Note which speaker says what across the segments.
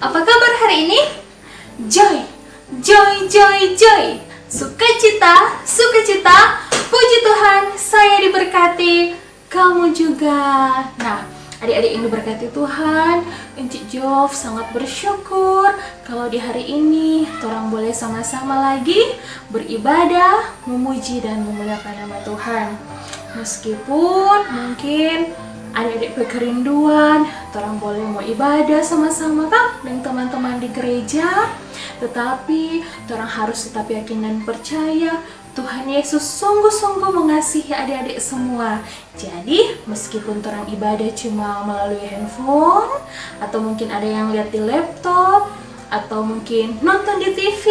Speaker 1: Apa kabar hari ini? Joy, joy, joy, joy. Sukacita, sukacita. Puji Tuhan, saya diberkati. Kamu juga. Nah, adik-adik yang diberkati Tuhan, Encik Jov sangat bersyukur kalau di hari ini orang boleh sama-sama lagi beribadah, memuji dan memuliakan nama Tuhan. Meskipun mungkin adik-adik berkerinduan, orang boleh mau ibadah sama-sama kan dengan teman-teman di gereja, tetapi orang harus tetap yakin dan percaya Tuhan Yesus sungguh-sungguh mengasihi adik-adik semua. Jadi meskipun orang ibadah cuma melalui handphone, atau mungkin ada yang lihat di laptop, atau mungkin nonton di TV,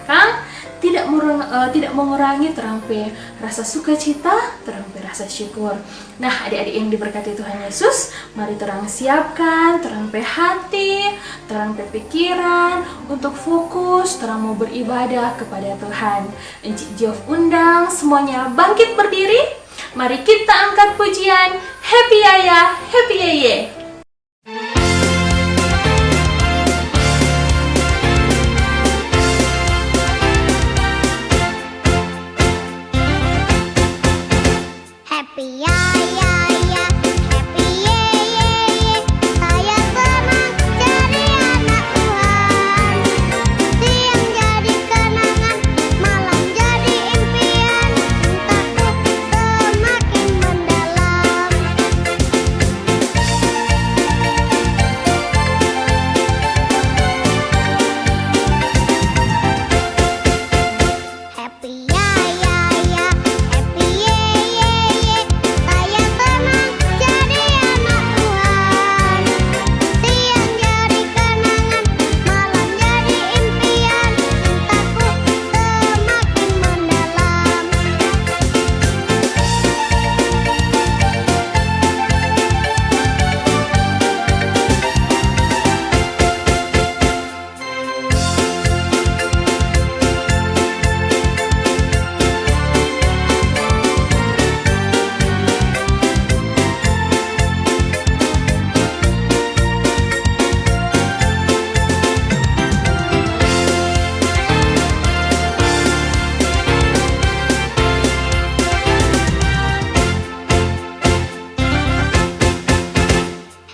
Speaker 1: kan tidak mengurangi terampe rasa sukacita, terampe rasa syukur. Nah, adik-adik yang diberkati Tuhan Yesus, mari terang siapkan terampe hati, terampe pikiran untuk fokus terang mau beribadah kepada Tuhan. Encik Jov undang semuanya bangkit berdiri. Mari kita angkat pujian Happy Yaya, Happy Yeye.
Speaker 2: Happy ya ya ya, happy ye ye ye. Saya senang jadi anak Tuhan. Siang jadi kenangan, malam jadi impian. Cintaku semakin mendalam. Happy ya ya ya, happy ye ye ye. Saya senang jadi anak Tuhan. Siang jadi kenangan, malam jadi impian. Cintaku semakin mendalam.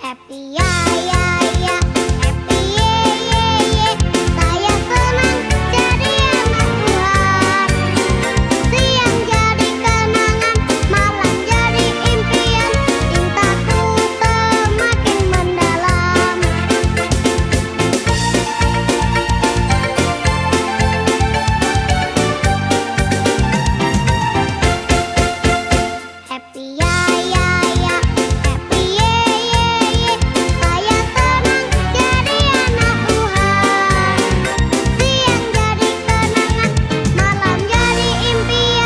Speaker 2: Happy ya ya ya, happy ye ye ye. Saya senang jadi anak Tuhan. Siang jadi kenangan, malam jadi impian. Cintaku semakin mendalam. Happy ya ya ya, happy ye ye ye. Saya senang jadi anak Tuhan. Siang jadi kenangan, malam jadi impian.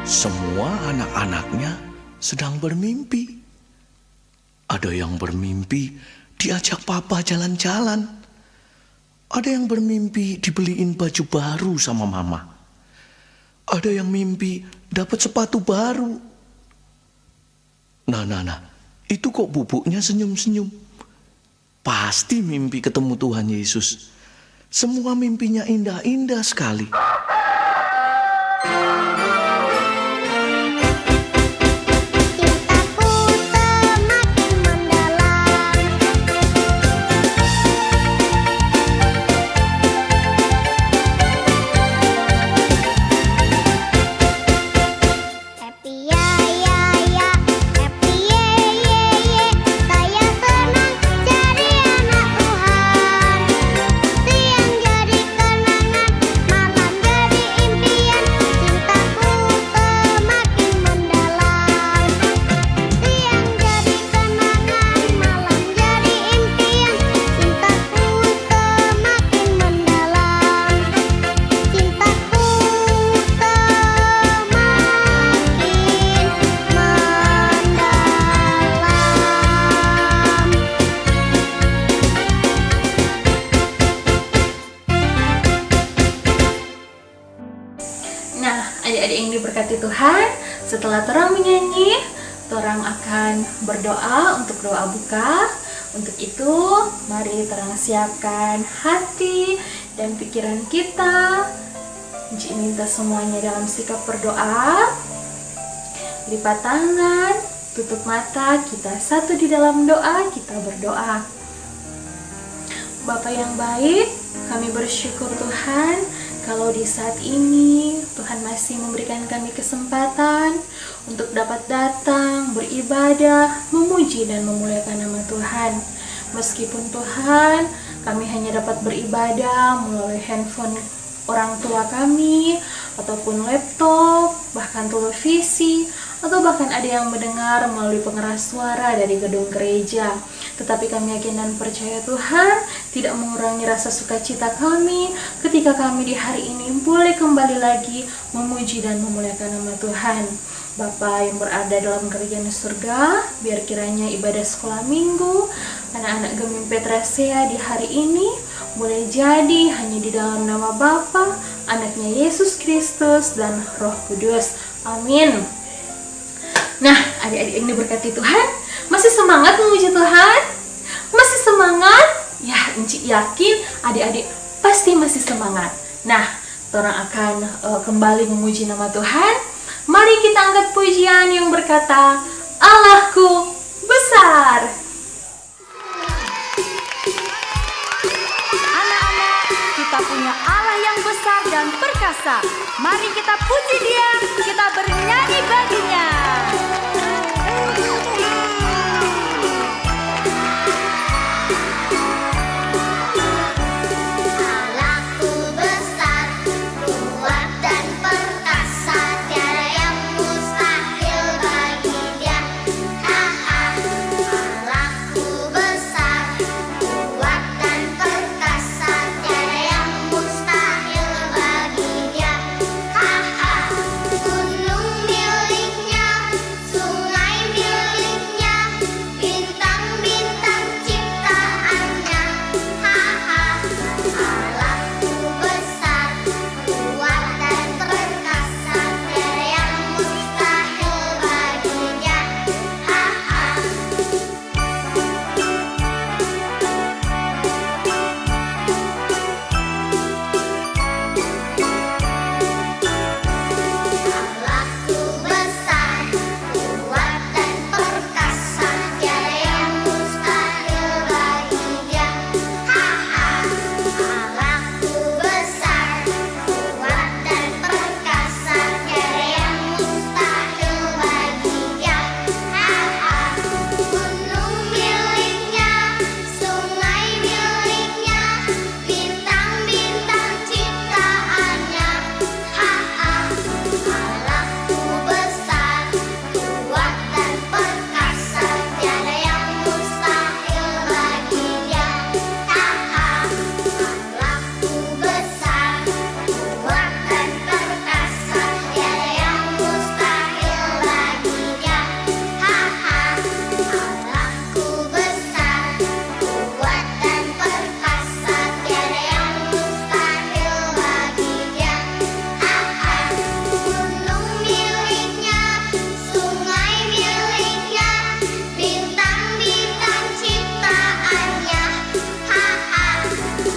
Speaker 3: Semua anak-anaknya sedang bermimpi. Ada yang bermimpi diajak papa jalan-jalan. Ada yang bermimpi dibeliin baju baru sama mama. Ada yang mimpi dapat sepatu baru. Nah, itu kok bubuknya senyum-senyum. Pasti mimpi ketemu Tuhan Yesus. Semua mimpinya indah-indah sekali.
Speaker 2: Cintaku semakin mendalam. Happy ya ya ya, happy ye ye ye. Saya senang jadi anak Tuhan. Siang jadi kenangan, malam jadi impian. Cintaku semakin mendalam. Siang jadi kenangan, malam jadi impian. Cintaku semakin mendalam. Cintaku semakin mendalam.
Speaker 1: Nah, adik-adik yang diberkati Tuhan, setelah terang menyanyi, terang akan berdoa untuk doa buka. Untuk itu, mari siapkan hati dan pikiran kita. Nci minta semuanya dalam sikap berdoa. Lipat tangan, tutup mata, kita satu di dalam doa, kita berdoa. Bapa yang baik, kami bersyukur Tuhan kalau di saat ini Tuhan masih memberikan kami kesempatan untuk dapat datang, beribadah, memuji dan memuliakan nama Tuhan. Meskipun Tuhan, kami hanya dapat beribadah melalui handphone orang tua kami, ataupun laptop, bahkan televisi, atau bahkan ada yang mendengar melalui pengeras suara dari gedung gereja. Tetapi kami yakin dan percaya Tuhan tidak mengurangi rasa sukacita kami ketika kami di hari ini boleh kembali lagi memuji dan memuliakan nama Tuhan. Bapa yang berada dalam kerajaan surga, biar kiranya ibadah sekolah minggu anak-anak Gemim Petrasea di hari ini boleh jadi hanya di dalam nama Bapa, Anaknya Yesus Kristus, dan Roh Kudus. Amin. Nah, adik-adik yang diberkati Tuhan, masih semangat memuji Tuhan? Masih semangat? Ya, Enci yakin adik-adik pasti masih semangat. Nah, orang akan kembali memuji nama Tuhan. Mari kita angkat pujian yang berkata, Allahku besar.
Speaker 4: Anak-anak, kita punya Allah yang besar dan perkasa. Mari kita puji Dia, kita bernyanyi baginya.
Speaker 2: Allahku besar, kuat dan perkasa, tiada yang mustahil bagi Dia. Allahku besar, kuat dan perkasa, tiada yang mustahil bagi Dia. Gunung miliknya, sungai miliknya, bintang-bintang ciptaannya. Allahku besar, kuat dan perkasa, tiada yang mustahil bagi Dia. Allahku besar, kuat dan perkasa, tiada yang mustahil bagi Dia. Allahku besar, kuat dan perkasa, tiada yang mustahil bagi Dia. Gunung miliknya, sungai miliknya, bintang-bintang ciptaannya. Allahku besar, kuat dan perkasa, tiada yang mustahil bagi Dia. Allahku besar, kuat dan perkasa, tiada yang mustahil bagi Dia. Allahku besar, kuat dan perkasa, tiada yang mustahil bagi Dia. Gunung miliknya, sungai miliknya, bintang-bintang ciptaannya.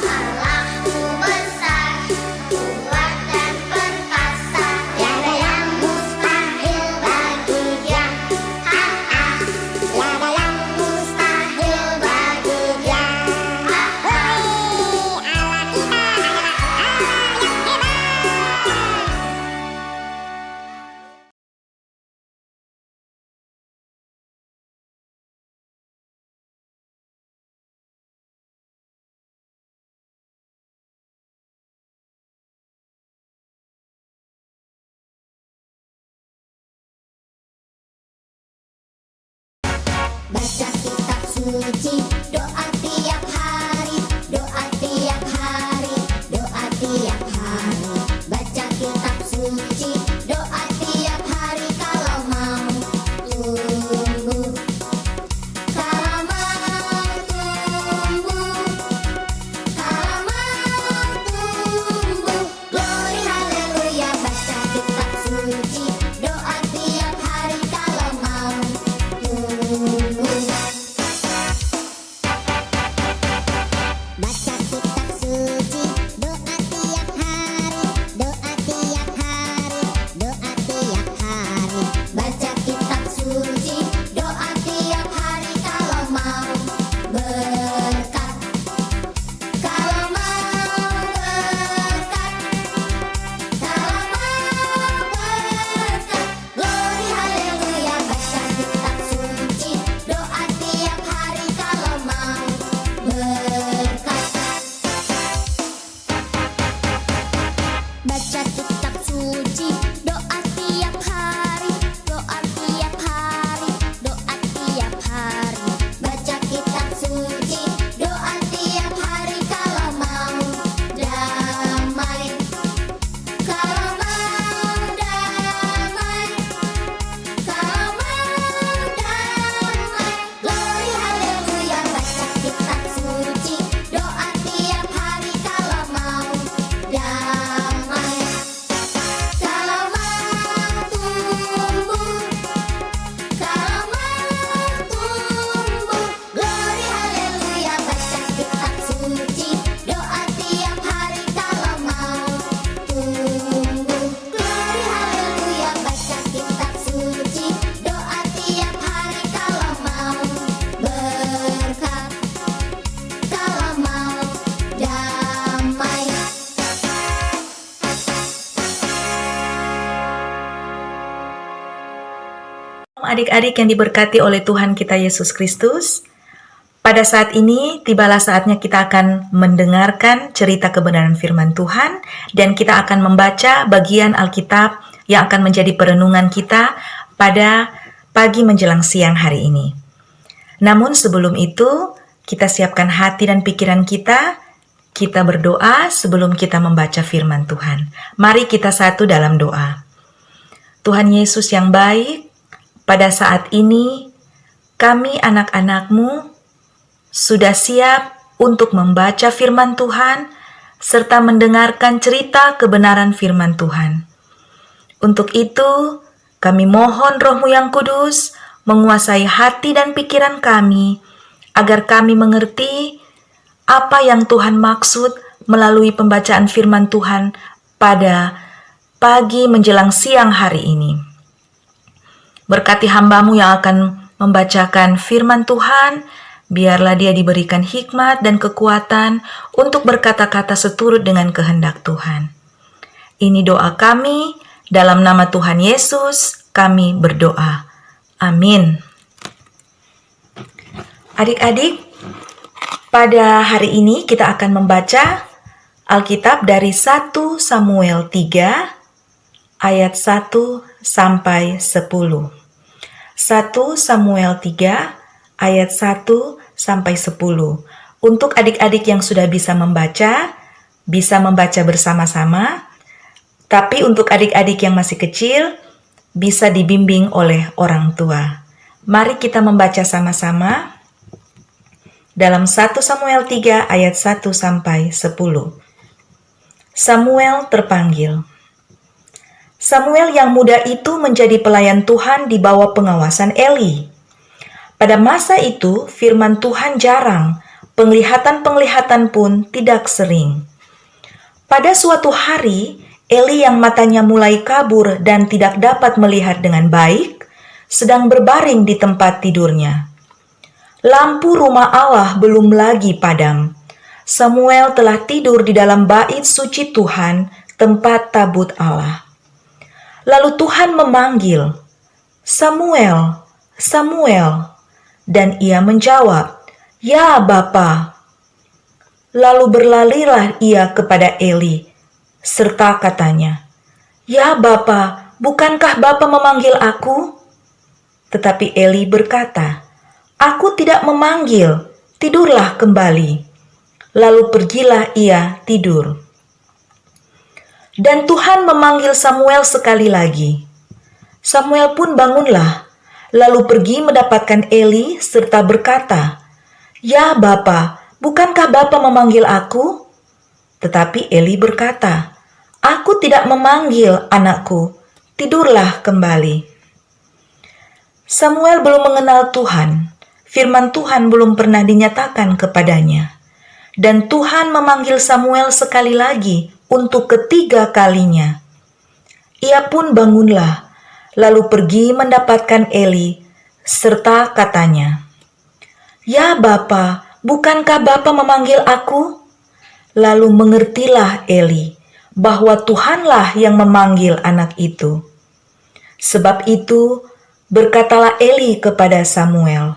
Speaker 2: Allahku besar, kuat dan perkasa, tiada yang mustahil bagi Dia. Tiada yang mustahil bagi Dia. Allah kita adalah Allah yang hebat. Baca kitab suci, doa tiap hari, doa tiap hari, doa tiap hari. Baca kitab suci, doa tiap hari kalau mau tumbuh. Kalau mau tumbuh, kalau mau tumbuh. Glory haleluya, baca kitab suci, doa tiap hari kalau mau tumbuh. suci. Doa tiap hari, doa tiap hari, doa tiap hari. Baca kitab suci, doa tiap hari kalau mau damai. Kalau mau damai, kalau mau damai. Glory haleluya, baca kitab suci, doa tiap hari kalau mau damai. Kalau mau tumbuh, kalau mau tumbuh. Glory haleluya, baca kitab suci, doa tiap hari kalau mau tumbuh. Glory haleluya, baca kitab suci, doa tiap hari kalau mau berkat, kalau mau damai.
Speaker 5: Adik-adik yang diberkati oleh Tuhan kita Yesus Kristus, pada saat ini tibalah saatnya kita akan mendengarkan cerita kebenaran firman Tuhan dan kita akan membaca bagian Alkitab yang akan menjadi perenungan kita pada pagi menjelang siang hari ini. Namun sebelum itu, kita siapkan hati dan pikiran kita berdoa sebelum kita membaca firman Tuhan. Mari kita satu dalam doa. Tuhan Yesus yang baik, pada saat ini kami anak-anak-Mu sudah siap untuk membaca firman Tuhan serta mendengarkan cerita kebenaran firman Tuhan. Untuk itu, kami mohon Roh-Mu yang kudus menguasai hati dan pikiran kami, agar kami mengerti apa yang Tuhan maksud melalui pembacaan firman Tuhan pada pagi menjelang siang hari ini. Berkati hamba-Mu yang akan membacakan firman Tuhan, biarlah dia diberikan hikmat dan kekuatan untuk berkata-kata seturut dengan kehendak Tuhan. Ini doa kami, dalam nama Tuhan Yesus kami berdoa. Amin. Adik-adik, pada hari ini kita akan membaca Alkitab dari 1 Samuel 3 ayat 1 sampai 10. 1 Samuel 3 ayat 1 sampai 10. Untuk adik-adik yang sudah bisa membaca bersama-sama. Tapi untuk adik-adik yang masih kecil, bisa dibimbing oleh orang tua. Mari kita membaca sama-sama dalam 1 Samuel 3 ayat 1 sampai 10. Samuel terpanggil. Samuel yang muda itu menjadi pelayan Tuhan di bawah pengawasan Eli. Pada masa itu, firman Tuhan jarang, penglihatan-penglihatan pun tidak sering. Pada suatu hari, Eli yang matanya mulai kabur dan tidak dapat melihat dengan baik, sedang berbaring di tempat tidurnya. Lampu rumah Allah belum lagi padam. Samuel telah tidur di dalam bait suci Tuhan, tempat tabut Allah. Lalu Tuhan memanggil, "Samuel, Samuel." Dan ia menjawab, "Ya Bapa." Lalu berlarilah ia kepada Eli, serta katanya, "Ya Bapa, bukankah Bapa memanggil aku?" Tetapi Eli berkata, "Aku tidak memanggil, tidurlah kembali." Lalu pergilah ia tidur. Dan Tuhan memanggil Samuel sekali lagi. Samuel pun bangunlah, lalu pergi mendapatkan Eli serta berkata, "Ya Bapa, bukankah Bapa memanggil aku?" Tetapi Eli berkata, "Aku tidak memanggil, anakku, tidurlah kembali." Samuel belum mengenal Tuhan, firman Tuhan belum pernah dinyatakan kepadanya. Dan Tuhan memanggil Samuel sekali lagi untuk ketiga kalinya. Ia pun bangunlah, lalu pergi mendapatkan Eli, serta katanya, "Ya Bapa, bukankah Bapa memanggil aku?" Lalu mengertilah Eli bahwa Tuhanlah yang memanggil anak itu. Sebab itu, berkatalah Eli kepada Samuel,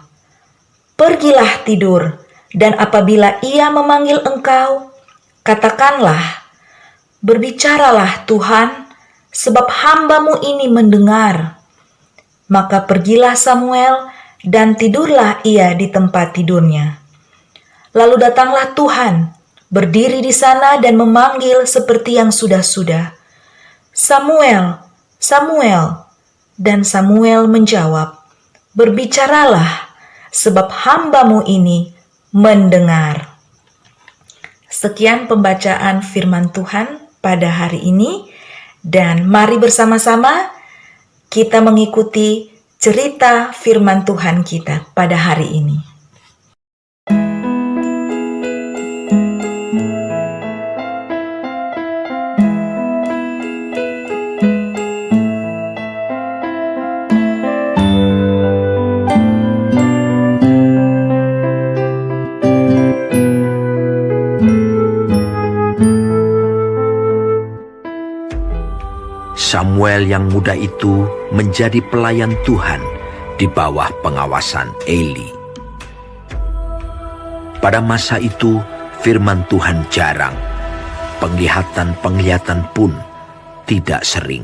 Speaker 5: "Pergilah tidur, dan apabila ia memanggil engkau, katakanlah, 'Berbicaralah Tuhan, sebab hamba-Mu ini mendengar." Maka pergilah Samuel dan tidurlah ia di tempat tidurnya. Lalu datanglah Tuhan, berdiri di sana dan memanggil seperti yang sudah-sudah, "Samuel, Samuel." Dan Samuel menjawab, "Berbicaralah, sebab hamba-Mu ini mendengar." Sekian pembacaan firman Tuhan pada hari ini, dan mari bersama-sama kita mengikuti cerita firman Tuhan kita pada hari ini.
Speaker 6: Samuel yang muda itu menjadi pelayan Tuhan di bawah pengawasan Eli. Pada masa itu, firman Tuhan jarang, penglihatan pun tidak sering.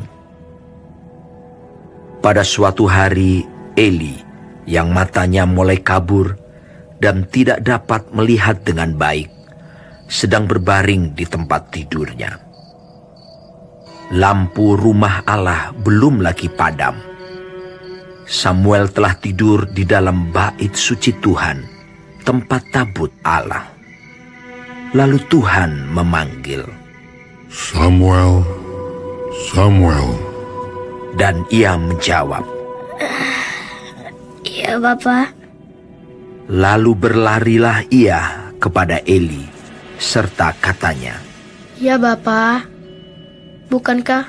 Speaker 6: Pada suatu hari, Eli yang matanya mulai kabur dan tidak dapat melihat dengan baik, sedang berbaring di tempat tidurnya. Lampu rumah Allah belum lagi padam. Samuel telah tidur di dalam bait suci Tuhan, tempat tabut Allah. Lalu Tuhan memanggil,
Speaker 7: "Samuel, Samuel."
Speaker 6: Dan ia menjawab,
Speaker 2: Iya, Bapa.
Speaker 6: lalu berlarilah ia kepada Eli, serta katanya,
Speaker 8: Ya Bapa, bukankah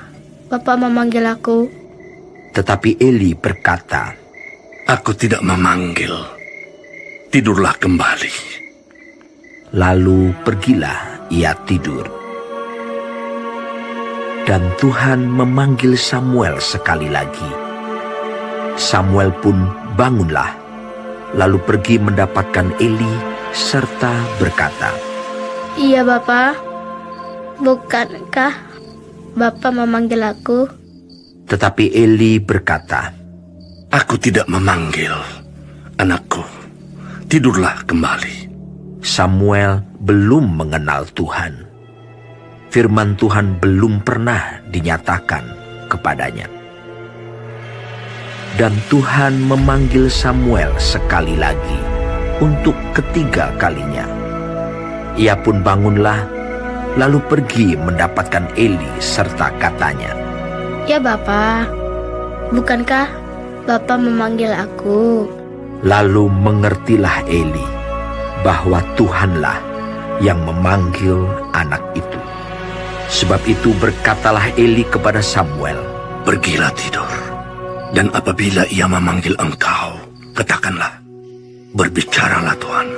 Speaker 8: Bapak memanggil aku?
Speaker 6: tetapi Eli berkata,
Speaker 7: "Aku tidak memanggil. Tidurlah kembali."
Speaker 6: lalu pergilah ia tidur. Dan Tuhan memanggil Samuel sekali lagi. Samuel pun bangunlah, lalu pergi mendapatkan Eli serta berkata,
Speaker 8: Iya Bapa, bukankah Bapak memanggil aku?
Speaker 6: tetapi Eli berkata,
Speaker 7: "Aku tidak memanggil, anakku. Tidurlah kembali."
Speaker 6: Samuel belum mengenal Tuhan. Firman Tuhan belum pernah dinyatakan kepadanya. Dan Tuhan memanggil Samuel sekali lagi untuk ketiga kalinya. Ia pun bangunlah, lalu pergi mendapatkan Eli serta katanya,
Speaker 8: Ya Bapa, bukankah Bapak memanggil aku?
Speaker 6: lalu mengertilah Eli bahwa Tuhanlah yang memanggil anak itu. Sebab itu berkatalah Eli kepada Samuel,
Speaker 7: "Pergilah tidur. Dan apabila ia memanggil engkau, katakanlah, 'Berbicaralah Tuhan,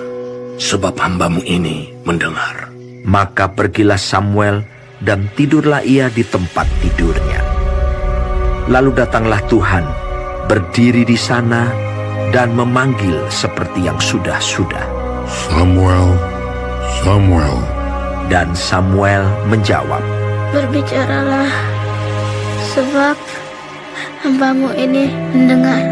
Speaker 7: sebab hamba-Mu ini mendengar.'"
Speaker 6: Maka pergilah Samuel dan tidurlah ia di tempat tidurnya. Lalu datanglah Tuhan, berdiri di sana dan memanggil seperti yang sudah-sudah.
Speaker 7: "Samuel, Samuel."
Speaker 6: Dan Samuel menjawab,
Speaker 8: Berbicaralah, sebab hamba-Mu ini mendengar.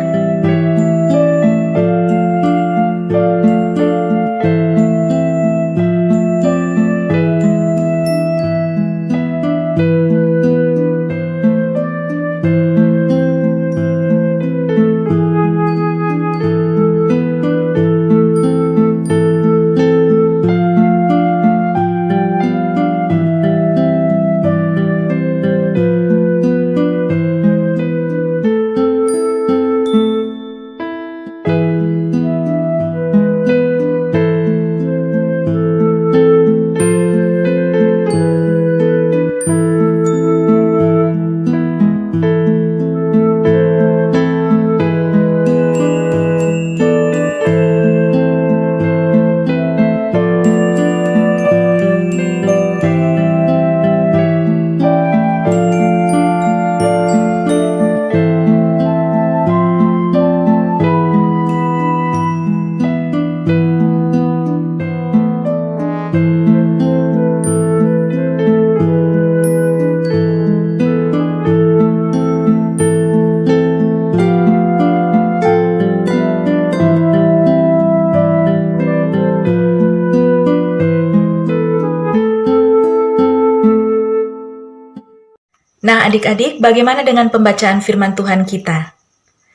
Speaker 5: adik-adik, bagaimana dengan pembacaan firman Tuhan kita?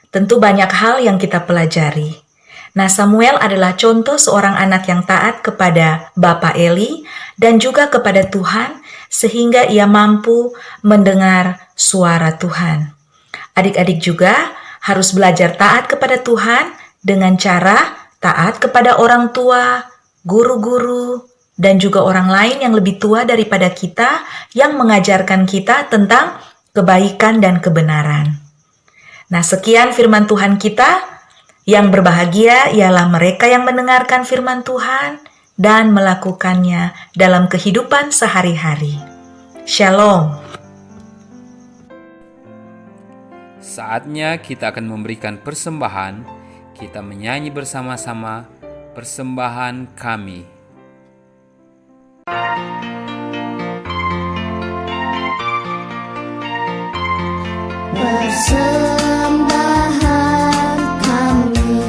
Speaker 5: Tentu banyak hal yang kita pelajari. Nah, Samuel adalah contoh seorang anak yang taat kepada Bapak Eli dan juga kepada Tuhan, sehingga ia mampu mendengar suara Tuhan. Adik-adik juga harus belajar taat kepada Tuhan dengan cara taat kepada orang tua, guru-guru, dan juga orang lain yang lebih tua daripada kita yang mengajarkan kita tentang kebaikan dan kebenaran. Nah, sekian firman Tuhan kita. Yang berbahagia ialah mereka yang mendengarkan firman Tuhan dan melakukannya dalam kehidupan sehari-hari. Shalom.
Speaker 9: Saatnya kita akan memberikan persembahan. Kita menyanyi bersama-sama persembahan kami.
Speaker 2: Persembahan kami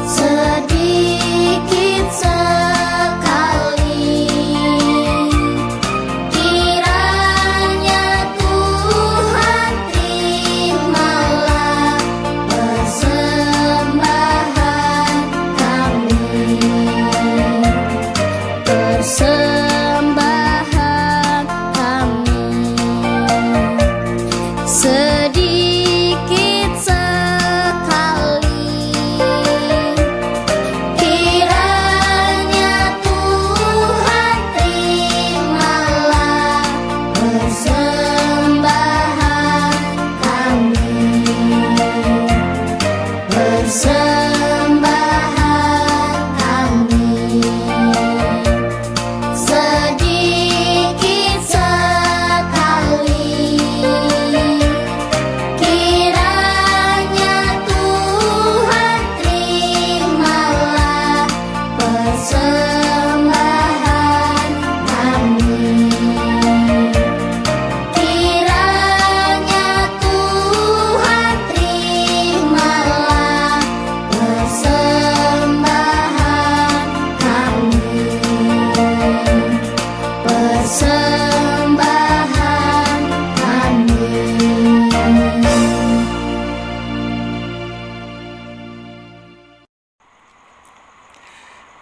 Speaker 2: sedikit sekali, kiranya Tuhan terimalah persembahan kami. Persembahan kami sedikit sekali, kiranya Tuhan terimalah persembahan kami. Persembahan kami sedikit sekali, kiranya Tuhan terimalah persembahan kami. Kiranya Tuhan terimalah persembahan kami. Persembahan kami.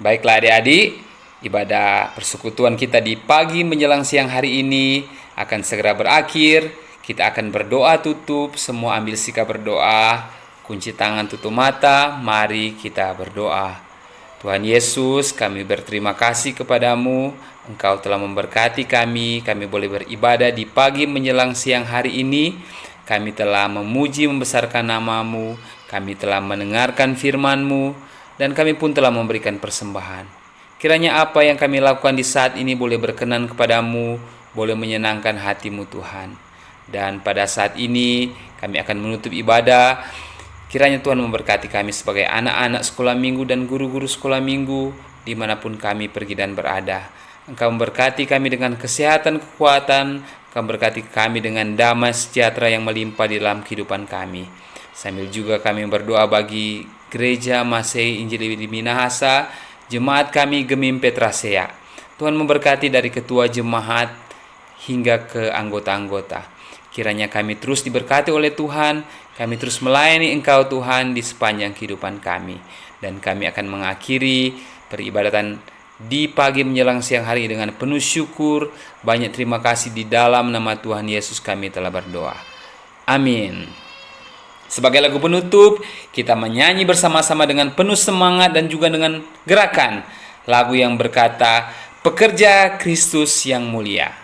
Speaker 9: Baiklah adik-adik, ibadah persekutuan kita di pagi menjelang siang hari ini akan segera berakhir. Kita akan berdoa tutup, semua ambil sikap berdoa, kunci tangan, tutup mata, mari kita berdoa. Tuhan Yesus, kami berterima kasih kepadamu, Engkau telah memberkati kami boleh beribadah di pagi menjelang siang hari ini. Kami telah memuji membesarkan namamu, kami telah mendengarkan firman-Mu, dan kami pun telah memberikan persembahan. Kiranya apa yang kami lakukan di saat ini boleh berkenan kepadamu, boleh menyenangkan hati-Mu Tuhan. Dan pada saat ini kami akan menutup ibadah. Kiranya Tuhan memberkati kami sebagai anak-anak sekolah minggu dan guru-guru sekolah minggu dimanapun kami pergi dan berada. Engkau memberkati kami dengan kesehatan, kekuatan. Engkau memberkati kami dengan damai sejahtera yang melimpah di dalam kehidupan kami. Sambil juga kami berdoa bagi Gereja Masehi Injili di Minahasa, jemaat kami Gemim Petrasea. Tuhan memberkati dari ketua jemaat hingga ke anggota-anggota. Kiranya kami terus diberkati oleh Tuhan, kami terus melayani Engkau Tuhan di sepanjang kehidupan kami. Dan kami akan mengakhiri peribadatan di pagi menjelang siang hari dengan penuh syukur. Banyak terima kasih di dalam nama Tuhan Yesus kami telah berdoa. Amin. Sebagai lagu penutup, kita menyanyi bersama-sama dengan penuh semangat dan juga dengan gerakan. Lagu yang berkata, Pekerja Kristus yang Mulia.